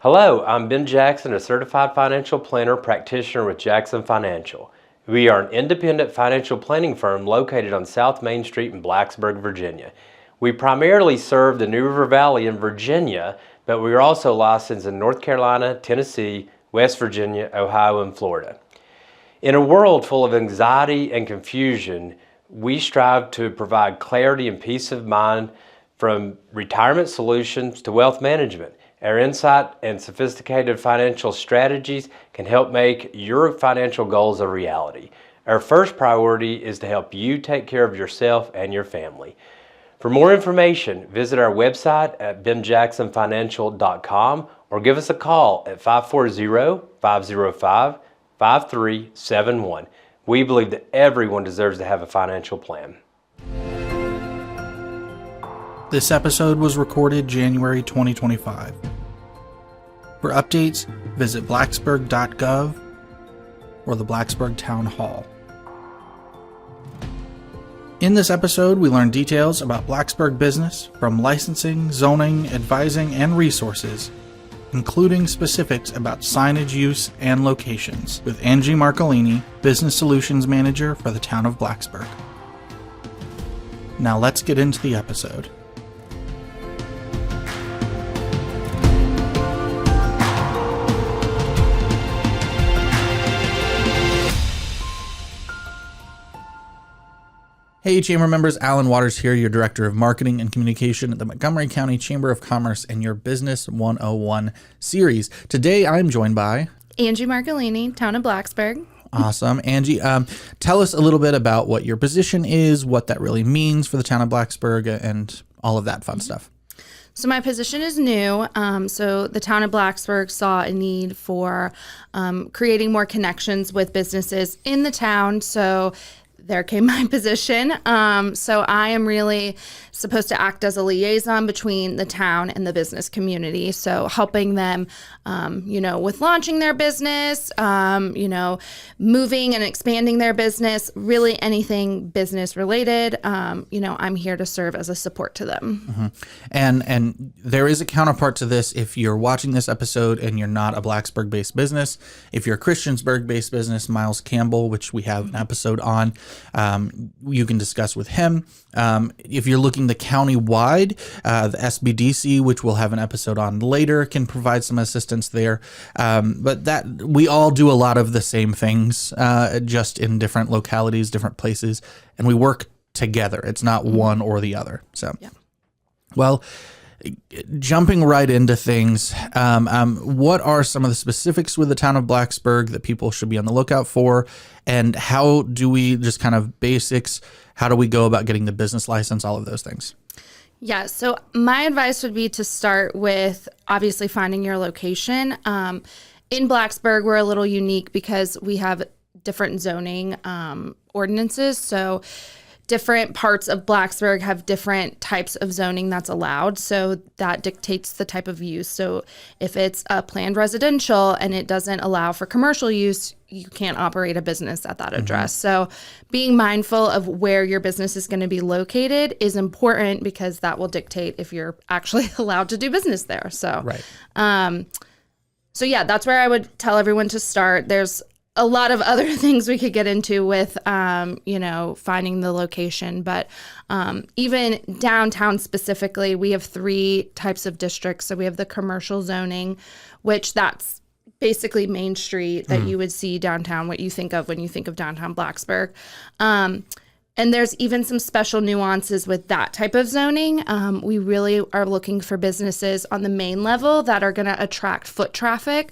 Hello, I'm Ben Jackson, a certified financial planner practitioner with Jackson Financial. We are an independent financial planning firm located on South Main Street in Blacksburg, Virginia. We primarily serve the New River Valley in Virginia, but we are also licensed in North Carolina, Tennessee, West Virginia, Ohio, and Florida. In a world full of anxiety and confusion, we strive to provide clarity and peace of mind from retirement solutions to wealth management. Our insight and sophisticated financial strategies can help make your financial goals a reality. Our first priority is to help you take care of yourself and your family. For more information, visit our website at benjacksonfinancial.com or give us a call at 540-505-5371. We believe that everyone deserves to have a financial plan. This episode was recorded January 2025. For updates, visit blacksburg.gov or the Blacksburg Town Hall. In this episode, we learned details about Blacksburg business, from licensing, zoning, advising, and resources, including specifics about signage use and locations, with Angie Marcolini, Business Solutions Manager for the Town of Blacksburg. Now let's get into the episode. Hey, Chamber members, Alan Waters here, your Director of Marketing and Communication at the Montgomery County Chamber of Commerce and your Business 101 series. Today, I'm joined by Angie Marcolini, Town of Blacksburg. Awesome. Angie, tell us a little bit about what your position is, what that really means for the Town of Blacksburg, and all of that fun stuff. So my position is new. So the Town of Blacksburg saw a need for creating more connections with businesses in the town. So there came my position. So I am really supposed to act as a liaison between the town and the business community. So helping them, with launching their business, moving and expanding their business, really anything business related. I'm here to serve as a support to them. Mm-hmm. And there is a counterpart to this. If you're watching this episode and you're not a Blacksburg-based business, if you're a Christiansburg-based business, Miles Campbell, which we have an episode on, you can discuss with him. If you're looking the county-wide, the SBDC, which we'll have an episode on later, can provide some assistance there. But that we all do a lot of the same things, just in different localities, different places, and we work together. It's not one or the other. So, yeah. Well, jumping right into things, what are some of the specifics with the Town of Blacksburg that people should be on the lookout for? And how do we, just kind of basics, how do we go about getting the business license, all of those things? Yeah, so my advice would be to start with obviously finding your location. In Blacksburg, we're a little unique because we have different zoning ordinances. So different parts of Blacksburg have different types of zoning that's allowed. So that dictates the type of use. So if it's a planned residential and it doesn't allow for commercial use, you can't operate a business at that address. So being mindful of where your business is going to be located is important because that will dictate if you're actually allowed to do business there. So, right. So yeah, that's where I would tell everyone to start. There's a lot of other things we could get into with, finding the location. But even downtown specifically, we have 3 types of districts. So we have the commercial zoning, which that's basically Main Street that you would see downtown, what you think of when you think of downtown Blacksburg. And there's even some special nuances with that type of zoning. We really are looking for businesses on the main level that are going to attract foot traffic.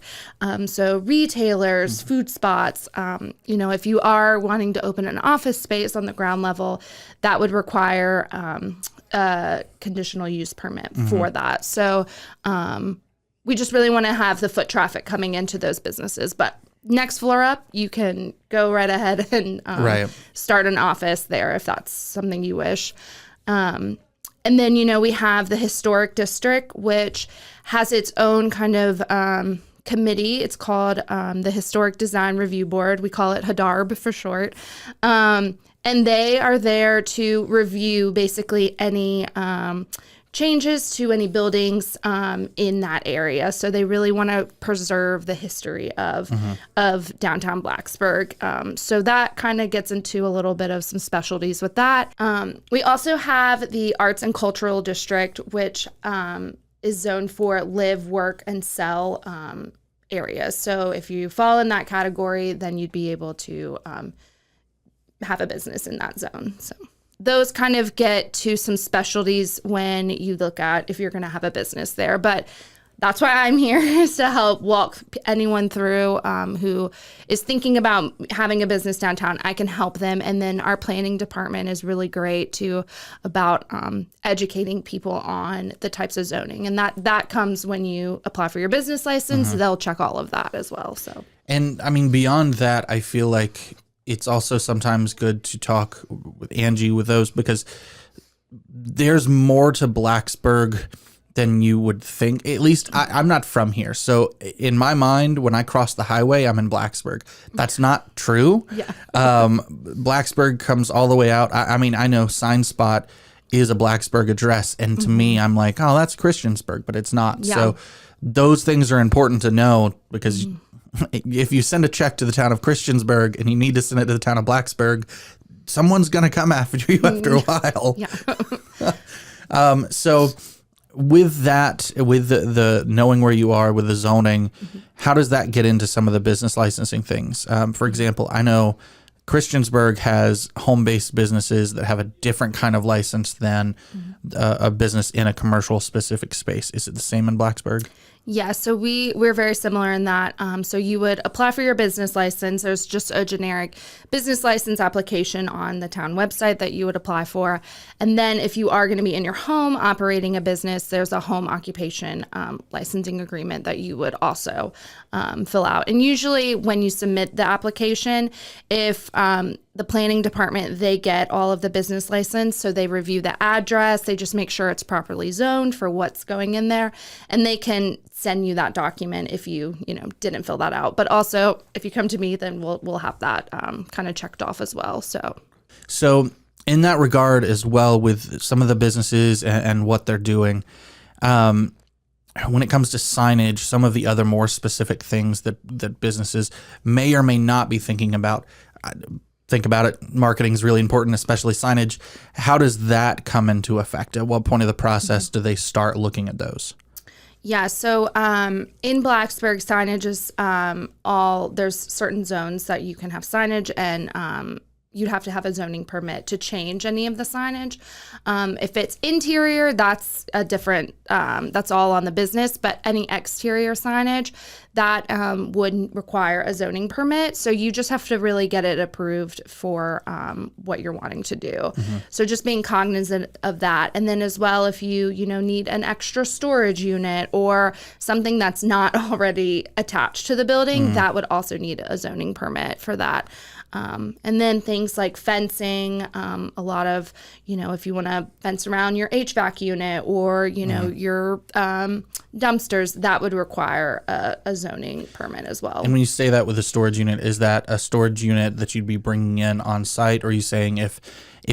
So retailers, food spots, if you are wanting to open an office space on the ground level, that would require a conditional use permit for that. So we just really want to have the foot traffic coming into those businesses. But next floor up, you can go right ahead and start an office there if that's something you wish. And then, we have the historic district, which has its own kind of committee. It's called the Historic Design Review Board. We call it HDARB for short. And they are there to review basically any changes to any buildings in that area. So they really want to preserve the history of downtown Blacksburg. So that kind of gets into a little bit of some specialties with that. We also have the Arts and Cultural District, which is zoned for live, work, and sell areas. So if you fall in that category, then you'd be able to have a business in that zone. So those kind of get to some specialties when you look at if you're going to have a business there. But that's why I'm here, is to help walk anyone through who is thinking about having a business downtown. I can help them. And then our planning department is really great too about educating people on the types of zoning. And that comes when you apply for your business license. They'll check all of that as well. So, And I mean, beyond that, I feel like it's also sometimes good to talk with Angie with those, because there's more to Blacksburg than you would think. At least I'm not from here. So in my mind, when I cross the highway, I'm in Blacksburg. That's not true. Yeah. Blacksburg comes all the way out. I mean, I know Sign Spot is a Blacksburg address. And to me, I'm like, oh, that's Christiansburg, but it's not. Yeah. So those things are important to know, because if you send a check to the town of Christiansburg and you need to send it to the town of Blacksburg, someone's going to come after you after a while. Yeah. So with that, with the knowing where you are with the zoning, how does that get into some of the business licensing things? For example, I know Christiansburg has home-based businesses that have a different kind of license than a business in a commercial specific space. Is it the same in Blacksburg? Yeah, so we're very similar in that. So you would apply for your business license. There's just a generic business license application on the town website that you would apply for. And then if you are going to be in your home operating a business, there's a home occupation licensing agreement that you would also fill out. And usually when you submit the application, if the planning department, they get all of the business license. So they review the address. They just make sure it's properly zoned for what's going in there. And they can send you that document if you didn't fill that out. But also, if you come to me, then we'll have that kind of checked off as well. So in that regard as well, with some of the businesses and what they're doing, when it comes to signage, some of the other more specific things that businesses may or may not be thinking about, think about it. Marketing is really important, especially signage. How does that come into effect? At what point of the process do they start looking at those? Yeah, so in Blacksburg, signage is there's certain zones that you can have signage, and you'd have to have a zoning permit to change any of the signage. If it's interior, that's a different, that's all on the business, but any exterior signage, that would require a zoning permit. So you just have to really get it approved for what you're wanting to do. So just being cognizant of that. And then as well, if you need an extra storage unit or something that's not already attached to the building, that would also need a zoning permit for that. And then things like fencing, a lot of, if you want to fence around your HVAC unit or, your dumpsters, that would require a zoning permit as well. And when you say that with a storage unit, is that a storage unit that you'd be bringing in on site? Or are you saying if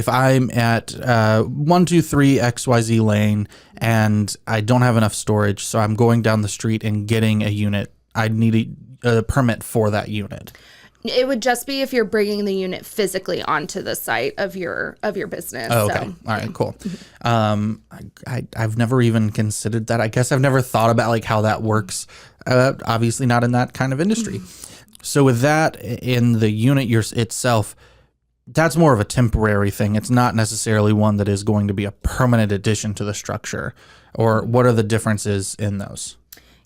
I'm at 123 XYZ lane and I don't have enough storage, so I'm going down the street and getting a unit, I'd need a permit for that unit? It would just be if you're bringing the unit physically onto the site of your business. Oh, okay. So, all right, cool. I've never even considered that. I guess I've never thought about like how that works. Obviously not in that kind of industry. So with that, in the unit itself, that's more of a temporary thing. It's not necessarily one that is going to be a permanent addition to the structure. Or what are the differences in those?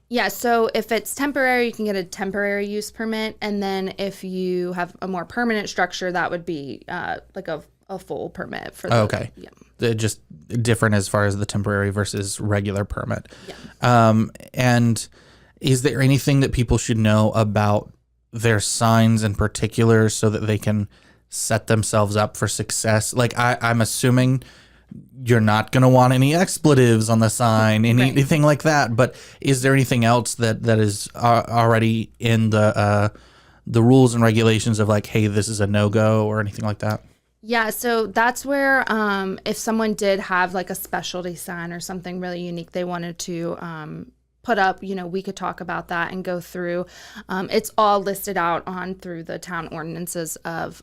Yeah, so if it's temporary, you can get a temporary use permit. And then if you have a more permanent structure, that would be like a full permit for the, okay. Yeah. They're just different as far as the temporary versus regular permit. Yeah. And is there anything that people should know about their signs in particular so that they can set themselves up for success? Like I'm assuming you're not going to want any expletives on the sign, anything like that. But is there anything else that is already in the rules and regulations of like, hey, this is a no-go or anything like that? Yeah, so that's where if someone did have like a specialty sign or something really unique they wanted to put up, we could talk about that and go through. It's all listed out on through the town ordinances of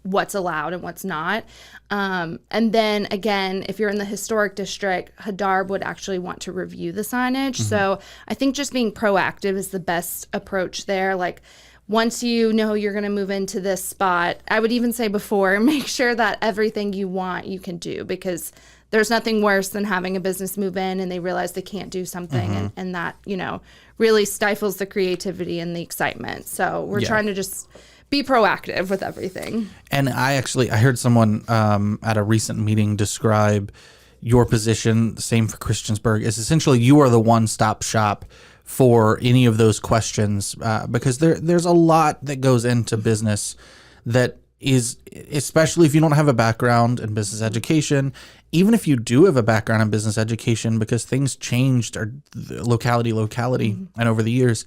what's allowed and what's not. And then again, if you're in the historic district, HADARB would actually want to review the signage. So I think just being proactive is the best approach there. Like, once you know you're going to move into this spot, I would even say before, make sure that everything you want you can do, because there's nothing worse than having a business move in and they realize they can't do something and that, really stifles the creativity and the excitement. So we're trying to just be proactive with everything. And I heard someone at a recent meeting describe your position, same for Christiansburg, is essentially you are the one-stop shop for any of those questions, because there's a lot that goes into business that is, especially if you don't have a background in business education, even if you do have a background in business education, because things changed or locality and over the years.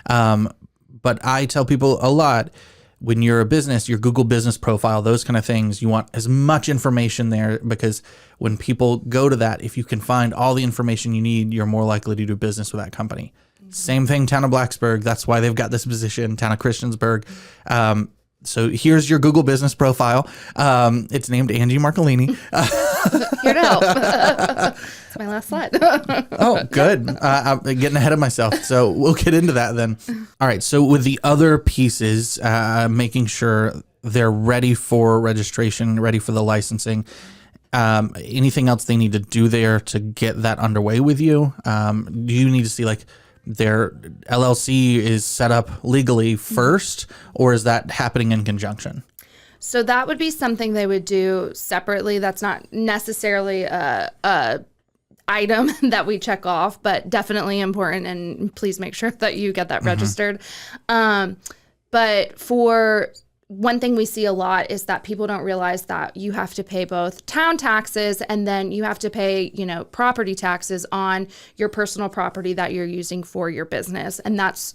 But I tell people a lot, when you're a business, your Google business profile, those kind of things, you want as much information there, because when people go to that, if you can find all the information you need, you're more likely to do business with that company. Same thing, Town of Blacksburg. That's why they've got this position, Town of Christiansburg. So here's your Google business profile. It's named Angie Marcolini. Here to help. It's my last slide. Oh, good. I'm getting ahead of myself. So we'll get into that then. All right. So with the other pieces, making sure they're ready for registration, ready for the licensing. Anything else they need to do there to get that underway with you? Do you need to see like their LLC is set up legally first, or is that happening in conjunction? So that would be something they would do separately. That's not necessarily a item that we check off, but definitely important. And please make sure that you get that registered. But for one thing we see a lot is that people don't realize that you have to pay both town taxes and then you have to pay, property taxes on your personal property that you're using for your business. And that's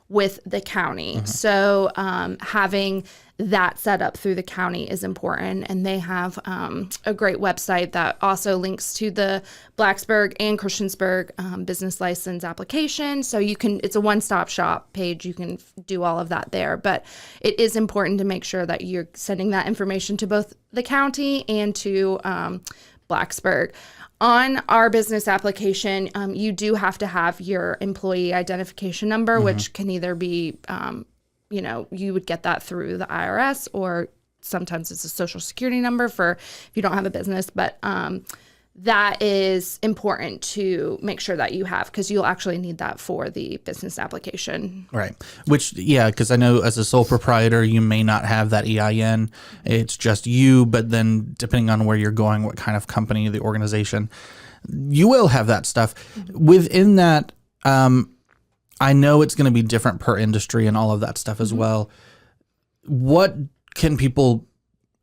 with the county. So having that set up through the county is important. And they have a great website that also links to the Blacksburg and Christiansburg business license application. So it's a one-stop shop page. You can do all of that there. But it is important to make sure that you're sending that information to both the county and to Blacksburg. On our business application, you do have to have your employee identification number, which can either be, you would get that through the IRS, or sometimes it's a social security number for if you don't have a business. But that is important to make sure that you have, because you'll actually need that for the business application. Right. Which, because I know as a sole proprietor, you may not have that EIN. It's just you, but then depending on where you're going, what kind of company, the organization, you will have that stuff. Within that, I know it's going to be different per industry and all of that stuff as well. What can people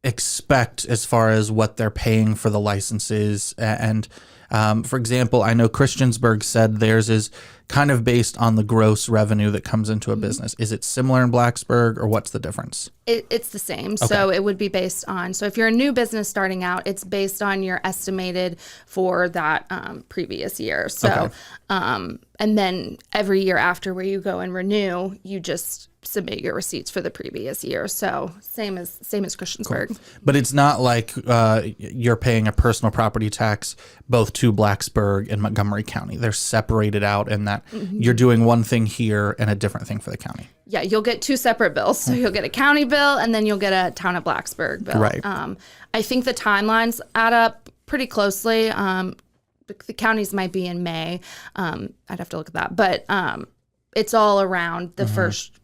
expect as far as what they're paying for the licenses? And for example, I know Christiansburg said theirs is kind of based on the gross revenue that comes into a business. Is it similar in Blacksburg, or what's the difference? It's the same. Okay. So it would be based on, so if you're a new business starting out, it's based on your estimated for that previous year. So, and then every year after where you go and renew, you just submit your receipts for the previous year. So same as Christiansburg. Cool. But it's not like you're paying a personal property tax both to Blacksburg and Montgomery County. They're separated out in that you're doing one thing here and a different thing for the county. Yeah, you'll get two separate bills. So you'll get a county bill and then you'll get a Town of Blacksburg bill. Right. I think the timelines add up pretty closely. The counties might be in May. I'd have to look at that. But it's all around the first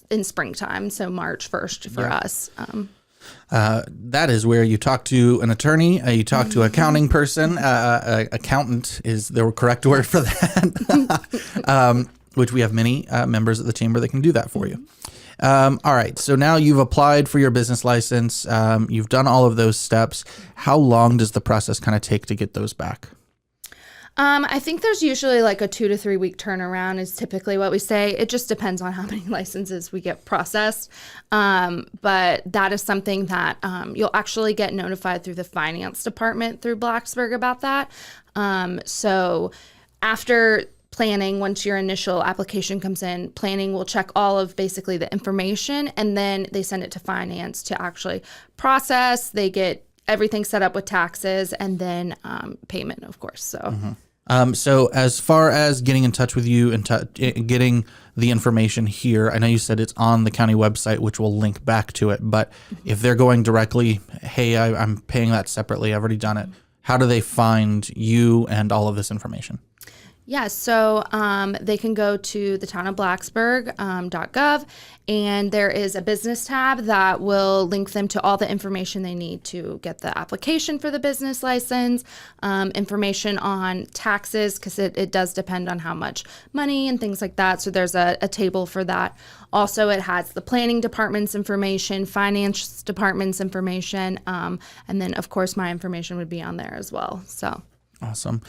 in springtime, so March 1st for us. That is where you talk to an attorney, you talk to an accounting person. Accountant is the correct word for that, which we have many members of the chamber that can do that for you. All right, so now you've applied for your business license. You've done all of those steps. How long does the process kind of take to get those back? I think there's usually like a 2 to 3 week turnaround is typically what we say. It just depends on how many licenses we get processed. But that is something that you'll actually get notified through the finance department through Blacksburg about that. So after planning, once your initial application comes in, planning will check all of basically the information, and then they send it to finance to actually process. They get everything set up with taxes and then payment, of course. So. So as far as getting in touch with you and getting the information here, I know you said it's on the county website, which will link back to it. But if they're going directly, hey, I'm paying that separately, I've already done it. How do they find you and all of this information? Yeah, so they can go to the Town of Blacksburg .gov, and there is a business tab that will link them to all the information they need to get the application for the business license, information on taxes, because it does depend on how much money and things like that. So there's a table for that. Also, it has the planning department's information, finance department's information, and then, of course, my information would be on there as well. So. Awesome.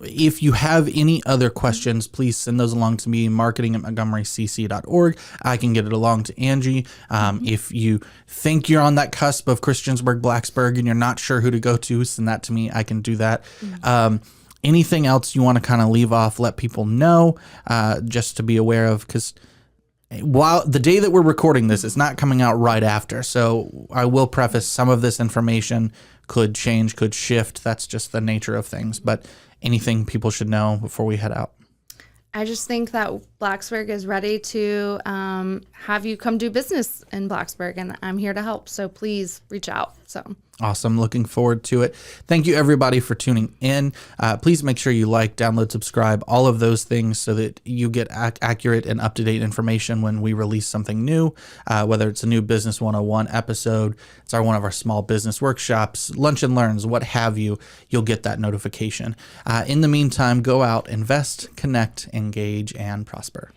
If you have any other questions, please send those along to me, marketing@montgomerycc.org. I can get it along to Angie. If you think you're on that cusp of Christiansburg, Blacksburg, and you're not sure who to go to, send that to me. I can do that. Anything else you want to kind of leave off, let people know, just to be aware of, because while the day that we're recording this, it's not coming out right after. So I will preface some of this information could change, could shift. That's just the nature of things. But anything people should know before we head out? I just think that Blacksburg is ready to have you come do business in Blacksburg, and I'm here to help. So please reach out. So awesome. Looking forward to it. Thank you, everybody, for tuning in. Please make sure you like, download, subscribe, all of those things so that you get accurate and up-to-date information when we release something new, whether it's a new Business 101 episode, it's one of our small business workshops, lunch and learns, what have you, you'll get that notification. In the meantime, go out, invest, connect, engage, and prosper.